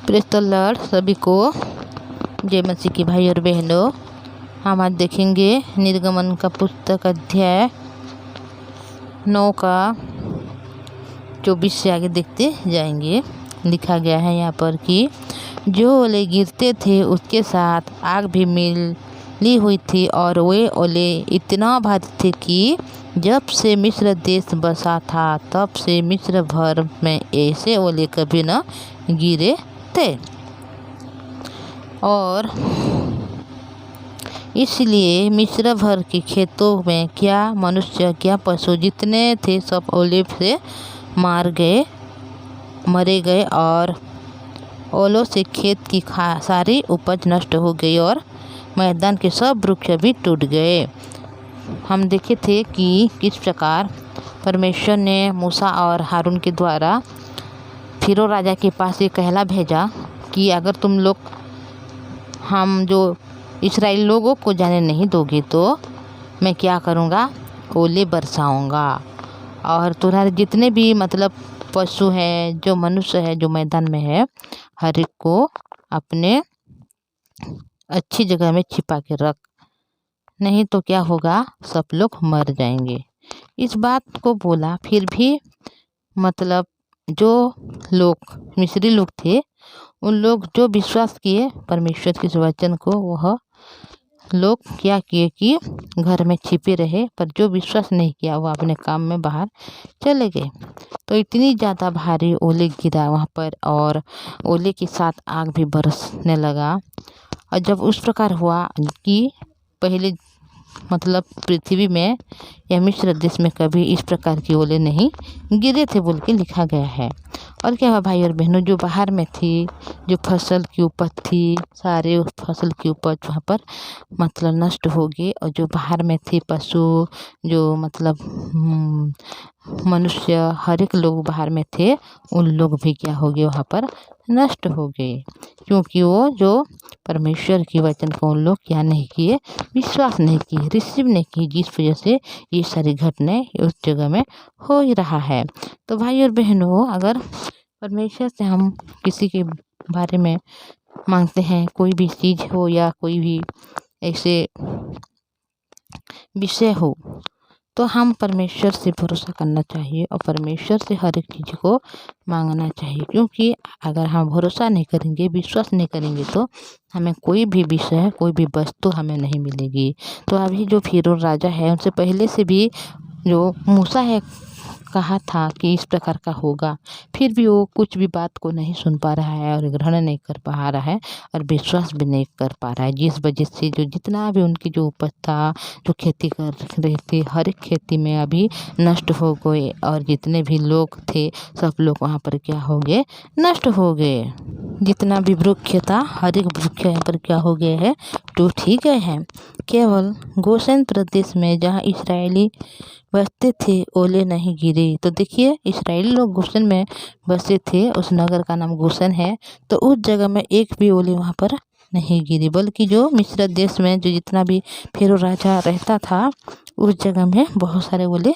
Praise the Lord. सभी को जय मसीह की भाई और बहनों। हम आज देखेंगे निर्गमन का पुस्तक अध्याय 9 का 24 से आगे देखते जाएंगे। लिखा गया है यहाँ पर कि जो ओले गिरते थे उसके साथ आग भी मिली हुई थी और वे ओले इतना भारी थे कि जब से मिस्र देश बसा था तब से मिस्र भर में ऐसे ओले कभी न गिरे थे। और इसलिए मिस्र भर के खेतों में क्या मनुष्य क्या पशु जितने थे सब ओले से मरे गए और ओलों से खेत की सारी उपज नष्ट हो गई और मैदान के सब वृक्ष भी टूट गए। हम देखे थे कि किस प्रकार परमेश्वर ने मूसा और हारून के द्वारा फिरौन राजा के पास ये कहला भेजा कि अगर तुम लोग हम जो इस्राएल लोगों को जाने नहीं दोगे तो मैं क्या करूँगा, ओले बरसाऊँगा और तुम्हारे जितने भी पशु हैं, जो मनुष्य है, जो मैदान में है, हर एक को अपने अच्छी जगह में छिपा के रख, नहीं तो क्या होगा, सब लोग मर जाएंगे। इस बात को बोला। फिर भी जो लोग मिस्री लोग थे, उन लोग जो विश्वास किए परमेश्वर के इस वचन को, वह लोग क्या किए कि घर में छिपे रहे, पर जो विश्वास नहीं किया वह अपने काम में बाहर चले गए। तो इतनी ज़्यादा भारी ओले गिरा वहाँ पर और ओले के साथ आग भी बरसने लगा। और जब उस प्रकार हुआ कि पहले पृथ्वी में या मिस्र देश में कभी इस प्रकार की ओले नहीं गिरे थे बोल के लिखा गया है। और क्या हुआ भाई और बहनों, जो बाहर में थी, जो फसल की उपज थी, सारे उस फसल की उपज वहाँ पर नष्ट हो गई। और जो बाहर में थे पशु, जो मनुष्य, हर एक लोग बाहर में थे, उन लोग भी क्या हो गए, वहाँ पर नष्ट हो गए, क्योंकि वो जो परमेश्वर की वचन को उन लोग क्या नहीं किए, विश्वास नहीं किए, रिसीव नहीं किए, जिस वजह से ये सारी घटनाएं उस जगह में हो ही रहा है। तो भाई और बहनों, अगर परमेश्वर से हम किसी के बारे में मांगते हैं, कोई भी चीज़ हो या कोई भी ऐसे विषय हो, तो हम परमेश्वर से भरोसा करना चाहिए और परमेश्वर से हर एक चीज़ को मांगना चाहिए। क्योंकि अगर हम भरोसा नहीं करेंगे, विश्वास नहीं करेंगे, तो हमें कोई भी विषय, कोई भी वस्तु हमें नहीं मिलेगी। तो अभी जो फिरौन राजा है, उनसे पहले से भी जो मूसा है कहा था कि इस प्रकार का होगा, फिर भी वो कुछ भी बात को नहीं सुन पा रहा है और ग्रहण नहीं कर पा रहा है और विश्वास भी नहीं कर पा रहा है, जिस वजह से जो जितना भी उनकी जो उपज था, जो खेती कर रहे थे, हर एक खेती में अभी नष्ट हो गए और जितने भी लोग थे सब लोग वहाँ पर क्या हो गए, नष्ट हो गए। जितना भी वृक्ष था, हर एक वृक्ष यहाँ पर क्या हो गए हैं, टूट ही गए हैं। केवल गोशेन प्रदेश में जहाँ इस्राएली बसते थे, ओले नहीं गिरे। तो देखिए, इस्राएली लोग गोशेन में बसे थे, उस नगर का नाम गोशेन है। तो उस जगह में एक भी ओले वहाँ पर नहीं गिरी, बल्कि जो मिस्र देश में जो जितना भी फिरौन राजा रहता था, उस जगह में बहुत सारे ओले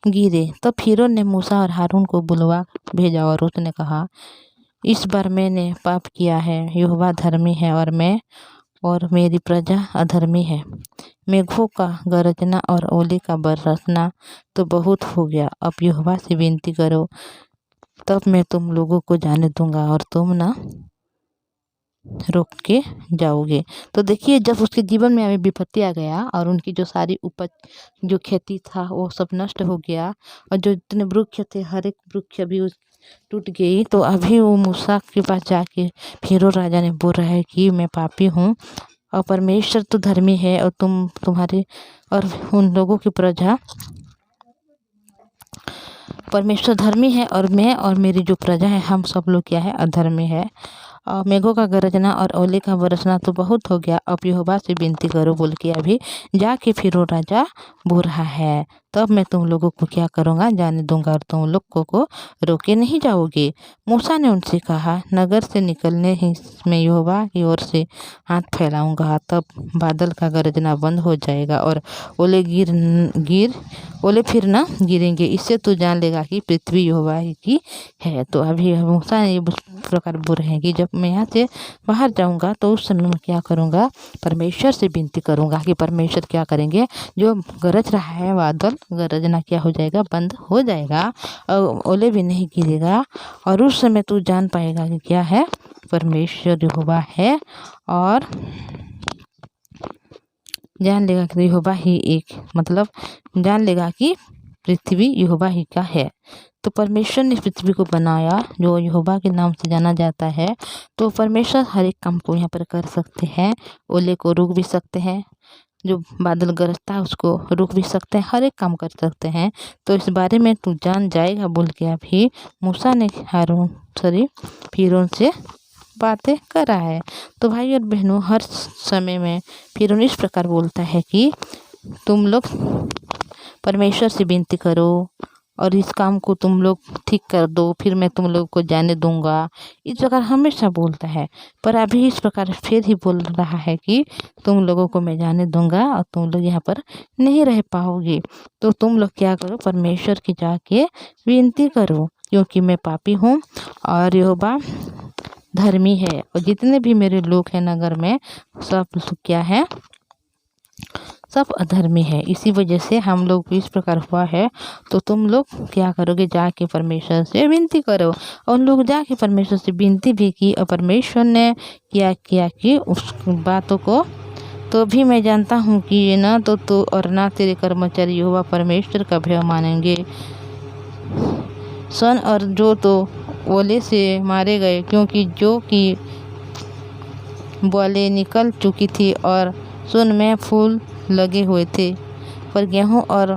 गिरे। तो फिरौन ने मूसा और हारून को बुलवा भेजा और उसने कहा, इस बार मैंने पाप किया है, यहोवा धर्मी है और मेरी प्रजा अधर्मी है। मेघों का गरजना और ओले का बरसना तो बहुत हो गया। अब यहोवा से विनती करो, तब मैं तुम लोगों को जाने दूंगा और तुम ना रोक के जाओगे। तो देखिए, जब उसके जीवन में अभी विपत्ति आ गया और उनकी जो सारी उपज, जो खेती था, वो सब नष्ट हो गया और जो जितने वृक्ष थे, हर एक वृक्ष भी टूट गई। तो अभी वो मूसा के पास जाके फिरौन राजा ने बोल रहा है कि मैं पापी हूँ और परमेश्वर तो धर्मी है और तुम्हारे और उन लोगों की प्रजा, परमेश्वर धर्मी है और मैं और मेरी जो प्रजा है, हम सब लोग क्या है, अधर्मी है। और मेघों का गरजना और ओले का बरसना तो बहुत हो गया। अब यहोवा से विनती करो बोल के अभी जाके फिरौन राजा बोल रहा है, तब मैं तुम लोगों को क्या करूँगा, जाने दूंगा और तुम लोगों को रोके नहीं जाओगे। मूसा ने उनसे कहा, नगर से निकलने ही मैं यहोवा की ओर से हाथ फैलाऊंगा, तब बादल का गरजना बंद हो जाएगा और ओले फिर ना गिरेंगे। इससे तो जान लेगा कि पृथ्वी यहोवा की है। तो अभी मूसा ने इस प्रकार बोल रहे हैं कि जब मैं यहाँ से बाहर जाऊँगा तो उस समय मैं क्या करूँगा, परमेश्वर से विनती करूँगा कि परमेश्वर क्या करेंगे, जो गरज रहा है बादल गरजना क्या हो जाएगा, बंद हो जाएगा और ओले भी नहीं गिरेगा। और उस समय तू जान पाएगा कि क्या है, परमेश्वर यहोवा है। और जान लेगा कि यहोवा ही एक, मतलब जान लेगा कि पृथ्वी यहोवा ही का है। तो परमेश्वर ने पृथ्वी को बनाया जो यहोवा के नाम से जाना जाता है। तो परमेश्वर हर एक काम को यहाँ पर कर सकते हैं, ओले को रोक भी सकते हैं, जो बादल गरजता है उसको रोक भी सकते हैं, हर एक काम कर सकते हैं। तो इस बारे में तू जान जाएगा बोल के अभी मूसा ने फिरौन से बातें करा है। तो भाई और बहनों, हर समय में फिरौन इस प्रकार बोलता है कि तुम लोग परमेश्वर से विनती करो और इस काम को तुम लोग ठीक कर दो, फिर मैं तुम लोग को जाने दूंगा। इस प्रकार हमेशा बोलता है, पर अभी इस प्रकार फिर ही बोल रहा है कि तुम लोगों को मैं जाने दूंगा और तुम लोग यहाँ पर नहीं रह पाओगे। तो तुम लोग क्या करो, परमेश्वर की जाके विनती करो, क्योंकि मैं पापी हूँ और यहोवा धर्मी है और जितने भी मेरे लोग हैं नगर में सब क्या है, सब अधर्मी है। इसी वजह से हम लोग इस प्रकार हुआ है। तो तुम लोग क्या करोगे, जाके परमेश्वर से विनती करो। और उन लोग जाके परमेश्वर से विनती भी की और परमेश्वर ने क्या किया कि उस बातों को तो भी मैं जानता हूँ कि ये ना तो और ना तेरे कर्मचारी यहोवा परमेश्वर का भय मानेंगे। सन और जो तो ओले से मारे गए, क्योंकि जो कि बोले निकल चुकी थी और सुन में फूल लगे हुए थे, पर गेहूं और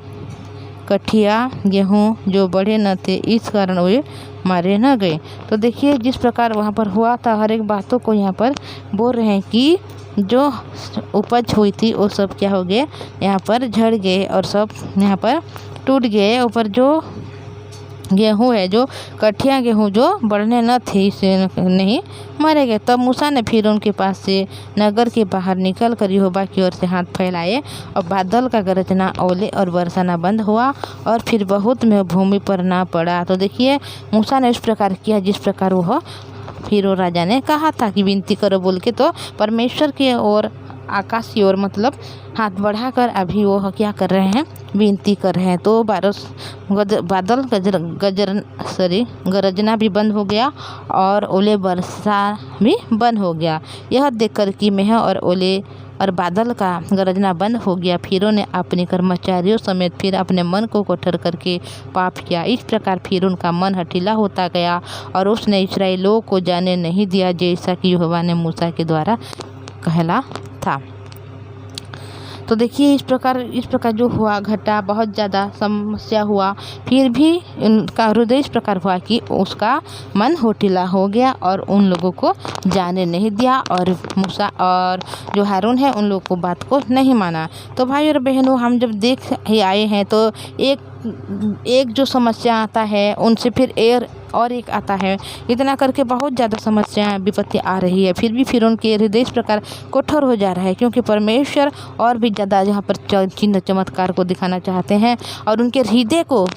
कठिया गेहूं जो बड़े न थे, इस कारण वे मारे न गए। तो देखिए जिस प्रकार वहाँ पर हुआ था, हर एक बातों को यहाँ पर बोल रहे हैं कि जो उपज हुई थी वो सब क्या हो गए, यहाँ पर झड़ गए और सब यहाँ पर टूट गए। ऊपर जो गेहूँ है, जो कठिया गेहूँ जो बढ़ने न थे, इसे नहीं मारे गए। तब मूसा ने फिर उनके पास से नगर के बाहर निकल कर यहोवा की ओर से हाथ फैलाए और बादल का गरजना, ओले और बरसाना बंद हुआ और फिर बहुत में भूमि पर ना पड़ा। तो देखिए मूसा ने इस प्रकार किया जिस प्रकार वह फिर राजा ने कहा था कि विनती करो बोल के। तो परमेश्वर की ओर, आकाश की ओर मतलब हाथ बढ़ाकर अभी वो क्या कर रहे हैं, विनती कर रहे हैं। तो बादल गरजना भी बंद हो गया और ओले वर्षा भी बंद हो गया। यह देखकर कि मेह और ओले और बादल का गरजना बंद हो गया, फिरौन ने अपने कर्मचारियों समेत फिर अपने मन को कठोर करके पाप किया। इस प्रकार फिरौन का मन हठीला होता गया और उसने इस्राएलियों को जाने नहीं दिया, जैसा कि यहोवा ने मूसा के द्वारा कहला था। तो देखिए इस प्रकार जो हुआ घटा, बहुत ज़्यादा समस्या हुआ, फिर भी उनका हृदय इस प्रकार हुआ कि उसका मन होटिला हो गया और उन लोगों को जाने नहीं दिया और मूसा और जो हारून है उन लोगों को बात को नहीं माना। तो भाई और बहनों, हम जब देख ही आए हैं तो एक जो समस्या आता है उनसे फिर और एक आता है, इतना करके बहुत ज़्यादा समस्याएं विपत्ति आ रही है। फिर भी फिरौन के हृदय इस प्रकार कठोर हो जा रहा है, क्योंकि परमेश्वर और भी ज़्यादा यहाँ पर चिन्ह चमत्कार को दिखाना चाहते हैं और उनके हृदय को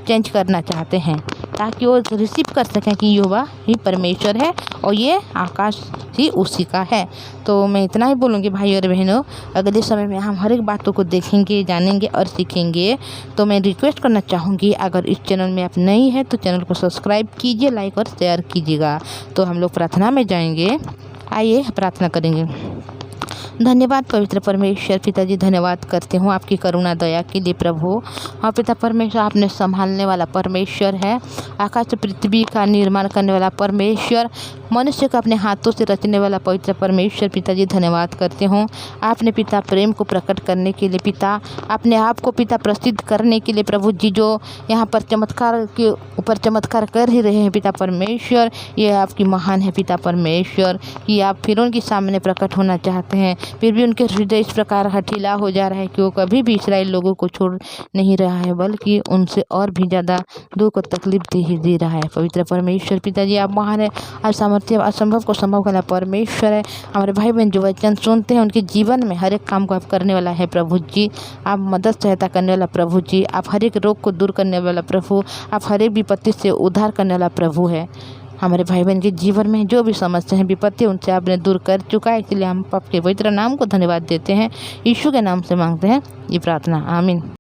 चेंज करना चाहते हैं, ताकि वो रिसीव कर सकें कि यहोवा ही परमेश्वर है और ये आकाश ही उसी का है। तो मैं इतना ही बोलूँगी भाई और बहनों, अगले समय में हम हर एक बातों को देखेंगे, जानेंगे और सीखेंगे। तो मैं रिक्वेस्ट करना चाहूँगी, अगर इस चैनल में आप नई हैं तो चैनल को सब्सक्राइब कीजिए, लाइक और शेयर कीजिएगा। तो हम लोग प्रार्थना में जाएंगे, आइए प्रार्थना करेंगे। धन्यवाद पवित्र परमेश्वर पिताजी, धन्यवाद करते हूँ आपकी करुणा दया के लिए प्रभु। हाँ पिता परमेश्वर, आपने संभालने वाला परमेश्वर है, आकाश पृथ्वी का निर्माण करने वाला परमेश्वर, मनुष्य को अपने हाथों से रचने वाला पवित्र परमेश्वर पिताजी, धन्यवाद करते हूँ। आपने पिता प्रेम को प्रकट करने के लिए, पिता अपने आप को पिता प्रसिद्ध करने के लिए प्रभु जी, जो यहाँ पर चमत्कार के ऊपर चमत्कार कर ही रहे हैं पिता परमेश्वर, ये आपकी महान है पिता परमेश्वर कि आप फिरौन के सामने प्रकट होना चाहते हैं, फिर भी उनके हृदय इस प्रकार हठीला हो जा रहा है कि वो कभी भी इस्राएल लोगों को छोड़ नहीं रहा है, बल्कि उनसे और भी ज़्यादा दुख और तकलीफ दे रहा है। पवित्र परमेश्वर पिताजी, आप महान है, आप सामर्थ्य, असंभव को संभव करना परमेश्वर है। हमारे भाई बहन जो वचन सुनते हैं उनके जीवन में हर एक काम को आप करने वाला है प्रभु जी, आप मदद सहायता करने वाला प्रभु जी, आप हर एक रोग को दूर करने वाला प्रभु, आप हर एक विपत्ति से उद्धार करने वाला प्रभु है। हमारे भाई बहन के जीवन में जो भी समस्या है, विपत्ति उनसे आपने दूर कर चुका है, इसलिए हम आपके पवित्र नाम को धन्यवाद देते हैं। यीशु के नाम से मांगते हैं ये प्रार्थना, आमीन।